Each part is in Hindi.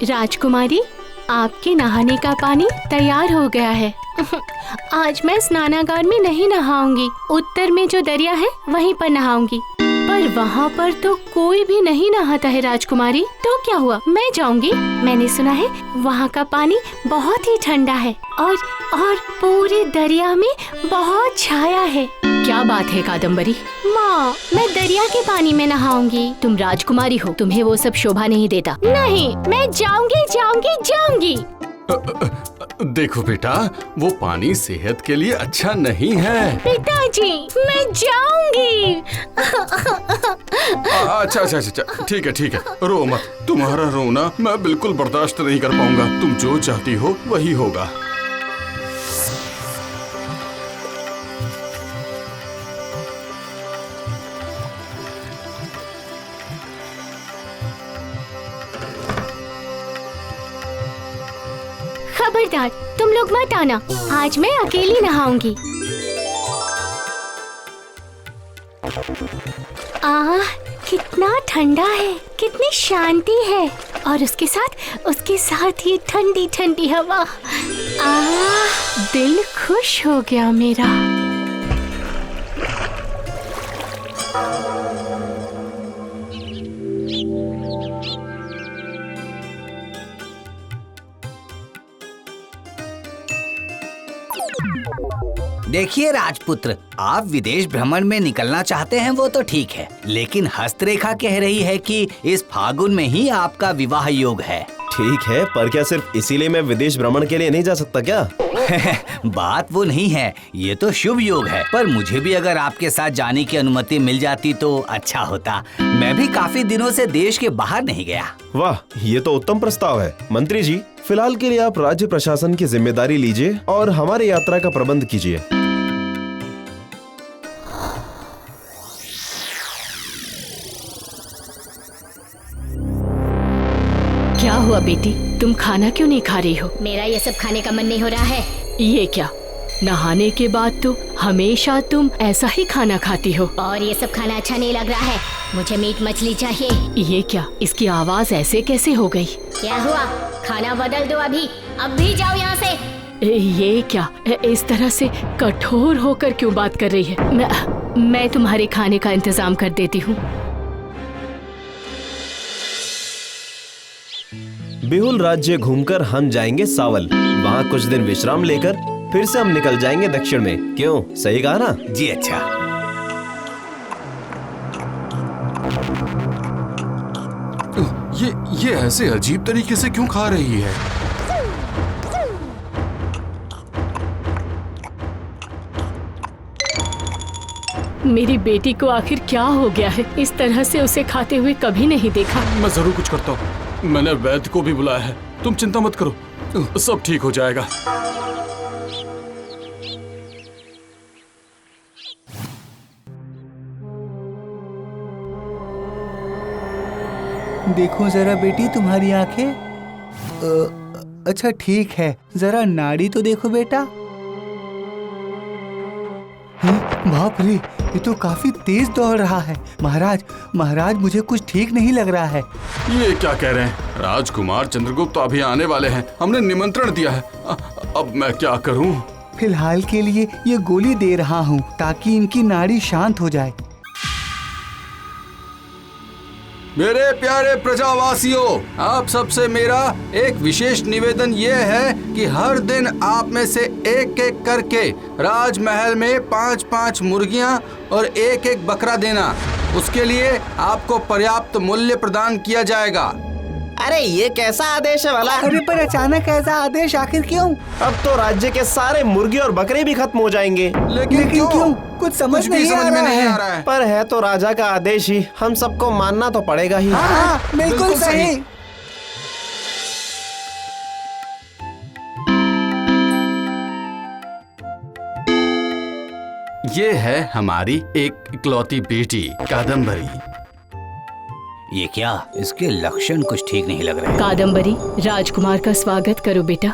राजकुमारी, आपके नहाने का पानी तैयार हो गया है। आज मैं स्नानागार में नहीं नहाऊंगी। उत्तर में जो दरिया है वहीं पर नहाऊंगी। पर वहाँ पर तो कोई भी नहीं नहाता है राजकुमारी। तो क्या हुआ, मैं जाऊंगी। मैंने सुना है वहाँ का पानी बहुत ही ठंडा है और पूरे दरिया में बहुत छाया है। क्या बात है कादम्बरी? माँ, मैं दरिया के पानी में नहाऊंगी। तुम राजकुमारी हो, तुम्हें वो सब शोभा नहीं देता। नहीं, मैं जाऊंगी जाऊंगी जाऊंगी। देखो बेटा, वो पानी सेहत के लिए अच्छा नहीं है। पिताजी, मैं जाऊंगी। अच्छा, ठीक है, रो मत। तुम्हारा रोना मैं बिल्कुल बर्दाश्त नहीं कर पाऊंगा। तुम जो चाहती हो वही होगा। खबरदार, तुम लोग मत आना। आज मैं अकेली नहाऊंगी। कितना ठंडा है, कितनी शांति है और उसके साथ ये ठंडी ठंडी हवा। दिल खुश हो गया मेरा। देखिए राजपुत्र, आप विदेश भ्रमण में निकलना चाहते हैं वो तो ठीक है, लेकिन हस्तरेखा कह रही है कि इस फागुन में ही आपका विवाह योग है। ठीक है, पर क्या सिर्फ इसीलिए मैं विदेश भ्रमण के लिए नहीं जा सकता क्या? बात वो नहीं है, ये तो शुभ योग है, पर मुझे भी अगर आपके साथ जाने की अनुमति मिल जाती तो अच्छा होता। मैं भी काफी दिनों से देश के बाहर नहीं गया। वाह, ये तो उत्तम प्रस्ताव है। मंत्री जी, फिलहाल के लिए आप राज्य प्रशासन की जिम्मेदारी लीजिए और हमारी यात्रा का प्रबंध कीजिए। क्या हुआ बेटी, तुम खाना क्यों नहीं खा रही हो? मेरा ये सब खाने का मन नहीं हो रहा है। ये क्या, नहाने के बाद तो हमेशा तुम ऐसा ही खाना खाती हो। और ये सब खाना अच्छा नहीं लग रहा है, मुझे मीट मछली चाहिए। ये क्या, इसकी आवाज ऐसे कैसे हो गई? क्या हुआ, खाना बदल दो अब भी जाओ यहाँ से। ये क्या, इस तरह से कठोर होकर क्यों बात कर रही है? मैं तुम्हारे खाने का इंतजाम कर देती हूँ। बिहुल राज्य घूमकर हम जाएंगे सावल। वहाँ कुछ दिन विश्राम लेकर फिर से हम निकल जाएंगे दक्षिण में। क्यों, सही कहा ना? जी अच्छा। ये ऐसे अजीब तरीके से क्यों खा रही है? मेरी बेटी को आखिर क्या हो गया है? इस तरह से उसे खाते हुए कभी नहीं देखा। मैं जरूर कुछ करता हूँ। मैंने वैद्य को भी बुलाया है, तुम चिंता मत करो, सब ठीक हो जाएगा। देखो जरा बेटी, तुम्हारी आंखें। अच्छा ठीक है, जरा नाड़ी तो देखो बेटा। बाप रे, ये तो काफी तेज दौड़ रहा है। महाराज मुझे कुछ ठीक नहीं लग रहा है। ये क्या कह रहे हैं? राजकुमार चंद्रगुप्त तो अभी आने वाले हैं, हमने निमंत्रण दिया है। अब मैं क्या करूं? फिलहाल के लिए ये गोली दे रहा हूँ ताकि इनकी नाड़ी शांत हो जाए। मेरे प्यारे प्रजावासियों, आप सबसे मेरा एक विशेष निवेदन ये है कि हर दिन आप में से एक एक करके राजमहल में 5-5 मुर्गियां और एक बकरा देना। उसके लिए आपको पर्याप्त मूल्य प्रदान किया जाएगा। अरे ये कैसा आदेश है वाला? अरे पर अचानक ऐसा आदेश आखिर क्यों? अब तो राज्य के सारे मुर्गे और बकरे भी खत्म हो जाएंगे। लेकिन क्यों? कुछ समझ नहीं में नहीं आ रहा है। पर है तो राजा का आदेश ही, हम सबको मानना तो पड़ेगा ही। हाँ, बिल्कुल सही। ये है हमारी एक इकलौती बेटी कादम्बरी। ये क्या, इसके लक्षण कुछ ठीक नहीं लग रहे। कादम्बरी, राजकुमार का स्वागत करो बेटा।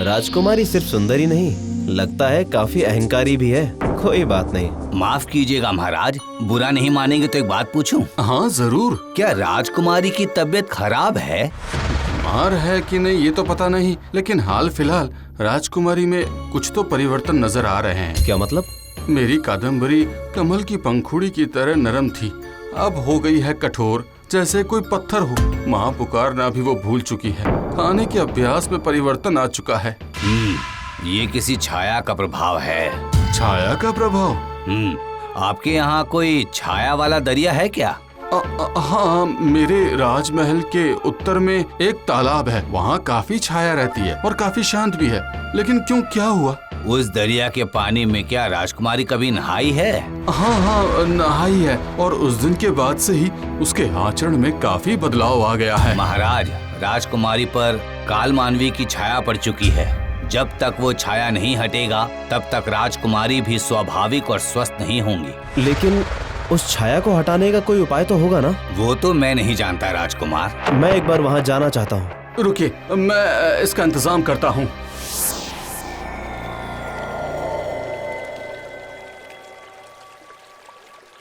राजकुमारी सिर्फ सुंदरी नहीं, लगता है काफी अहंकारी भी है। कोई बात नहीं। माफ कीजिएगा महाराज, बुरा नहीं मानेंगे तो एक बात पूछूं? हाँ जरूर। क्या राजकुमारी की तबीयत खराब है? बीमार है कि नहीं ये तो पता नहीं, लेकिन हाल फिलहाल राजकुमारी में कुछ तो परिवर्तन नजर आ रहे हैं। क्या मतलब? मेरी कादम्बरी कमल की पंखुड़ी की तरह नरम थी, अब हो गई है कठोर, जैसे कोई पत्थर हो। माँ पुकारना भी वो भूल चुकी है। खाने के अभ्यास में परिवर्तन आ चुका है। ये किसी छाया का प्रभाव है। छाया का प्रभाव? आपके यहाँ कोई छाया वाला दरिया है क्या? हाँ, मेरे राजमहल के उत्तर में एक तालाब है, वहाँ काफी छाया रहती है और काफी शांत भी है। लेकिन क्यों, क्या हुआ? उस दरिया के पानी में क्या राजकुमारी कभी नहाई है? हाँ, नहाई है, और उस दिन के बाद से ही उसके आचरण में काफी बदलाव आ गया है। महाराज, राजकुमारी पर काल मानवी की छाया पड़ चुकी है। जब तक वो छाया नहीं हटेगा तब तक राजकुमारी भी स्वाभाविक और स्वस्थ नहीं होंगी। लेकिन उस छाया को हटाने का कोई उपाय तो होगा ना? वो तो मैं नहीं जानता राजकुमार। मैं एक बार वहाँ जाना चाहता हूँ। रुकिए, मैं इसका इंतजाम करता हूँ।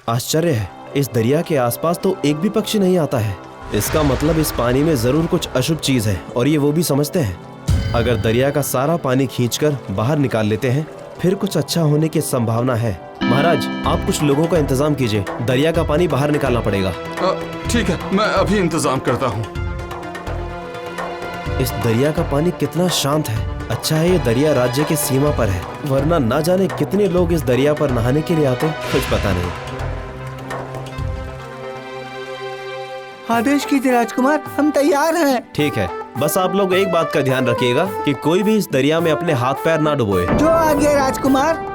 आश्चर्य है, इस दरिया के आसपास तो एक भी पक्षी नहीं आता है। इसका मतलब इस पानी में जरूर कुछ अशुभ चीज है और ये वो भी समझते हैं। अगर दरिया का सारा पानी खींचकर बाहर निकाल लेते हैं फिर कुछ अच्छा होने की संभावना है। महाराज, आप कुछ लोगों का इंतजाम कीजिए, दरिया का पानी बाहर निकालना पड़ेगा। ठीक है, मैं अभी इंतजाम करता हूँ। इस दरिया का पानी कितना शांत है। अच्छा है ये दरिया राज्य के सीमा पर है, वरना ना जाने कितने लोग इस दरिया पर नहाने के लिए आते, कुछ पता नहीं। आदेश कीजिए राजकुमार, हम तैयार हैं। ठीक है, बस आप लोग एक बात का ध्यान रखिएगा कि कोई भी इस दरिया में अपने हाथ पैर ना डुबोए। जो आगे राजकुमार।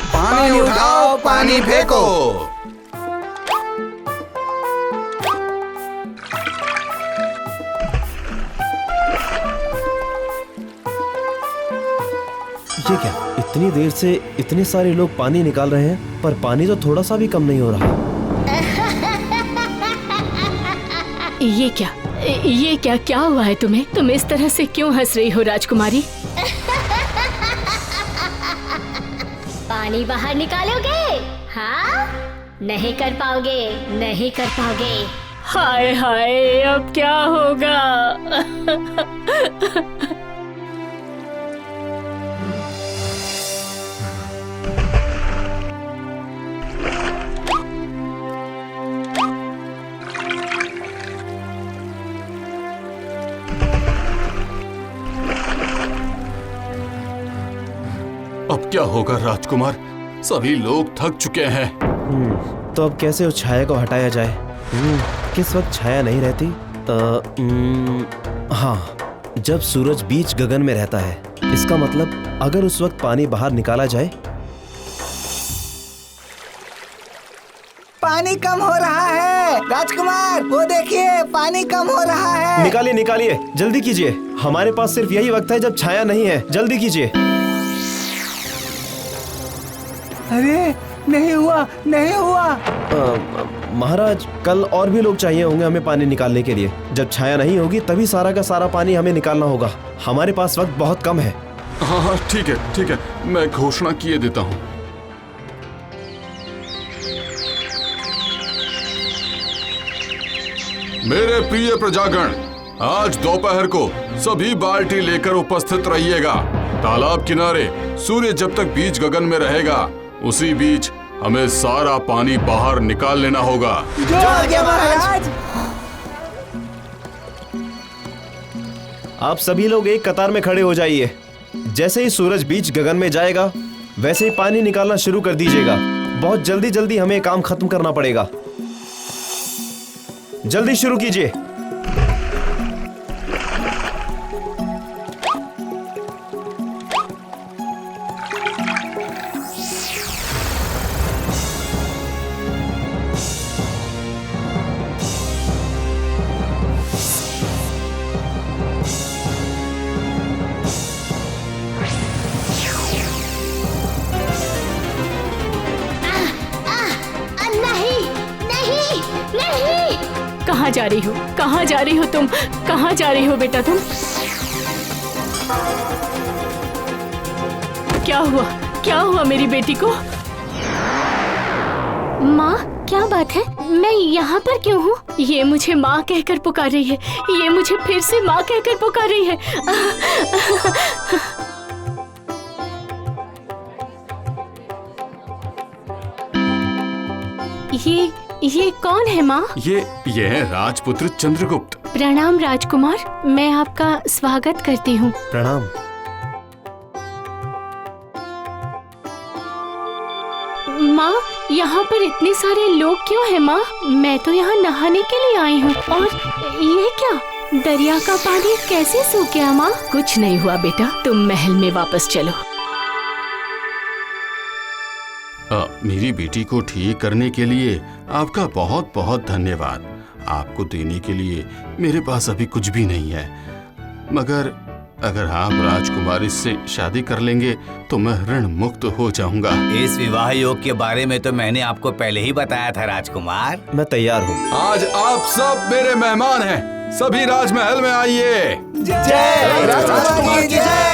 पानी उठाओ, पानी फेंको। ये क्या, इतनी देर से इतने सारे लोग पानी निकाल रहे हैं पर पानी तो थोड़ा सा भी कम नहीं हो रहा। ये क्या हुआ है तुम्हें? तुम इस तरह से क्यों हंस रही हो राजकुमारी? पानी बाहर निकालोगे? हाँ, नहीं कर पाओगे, नहीं कर पाओगे। हाय हाय, अब क्या होगा? अब क्या होगा राजकुमार? सभी लोग थक चुके हैं। तो अब कैसे उस छाया को हटाया जाए? किस वक्त छाया नहीं रहती? हाँ, जब सूरज बीच गगन में रहता है। इसका मतलब अगर उस वक्त पानी बाहर निकाला जाए। पानी कम हो रहा है राजकुमार, वो देखिए पानी कम हो रहा है। निकालिए निकालिए, जल्दी कीजिए, हमारे पास सिर्फ यही वक्त है जब छाया नहीं है, जल्दी कीजिए। अरे नहीं हुआ, नहीं हुआ। महाराज, कल और भी लोग चाहिए होंगे हमें पानी निकालने के लिए। जब छाया नहीं होगी तभी सारा का सारा पानी हमें निकालना होगा। हमारे पास वक्त बहुत कम है। हाँ, ठीक है, मैं घोषणा किए देता हूँ। मेरे प्रिय प्रजागण, आज दोपहर को सभी बाल्टी लेकर उपस्थित रहिएगा। तालाब किनारे सूर्य जब तक बीच गगन में रहेगा उसी बीच हमें सारा पानी बाहर निकाल लेना होगा। जो आगे महाराज। आप सभी लोग एक कतार में खड़े हो जाइए। जैसे ही सूरज बीच गगन में जाएगा वैसे ही पानी निकालना शुरू कर दीजिएगा। बहुत जल्दी जल्दी हमें काम खत्म करना पड़ेगा। जल्दी शुरू कीजिए। कहाँ जा रही हो? कहाँ जा रही हो तुम? कहाँ जा रही हो बेटा तुम? क्या हुआ मेरी बेटी को? माँ, क्या बात है? मैं यहाँ पर क्यों हूँ? ये मुझे माँ कहकर पुकार रही है। ये मुझे फिर से माँ कहकर पुकार रही है। ये कौन है माँ? ये है राजपुत्र चंद्रगुप्त। प्रणाम राजकुमार, मैं आपका स्वागत करती हूँ। प्रणाम। माँ, यहाँ पर इतने सारे लोग क्यों हैं माँ? मैं तो यहाँ नहाने के लिए आई हूँ। और ये क्या? दरिया का पानी कैसे सूख गया माँ? कुछ नहीं हुआ बेटा, तुम महल में वापस चलो। मेरी बेटी को ठीक करने के लिए आपका बहुत बहुत धन्यवाद। आपको देने के लिए मेरे पास अभी कुछ भी नहीं है, मगर अगर आप राजकुमारी से शादी कर लेंगे तो मैं ऋण मुक्त हो जाऊंगा। इस विवाह योग के बारे में तो मैंने आपको पहले ही बताया था राजकुमार। मैं तैयार हूँ। आज आप सब मेरे मेहमान हैं। सभी राजमहल में आइए। जय राजकुमार की जय।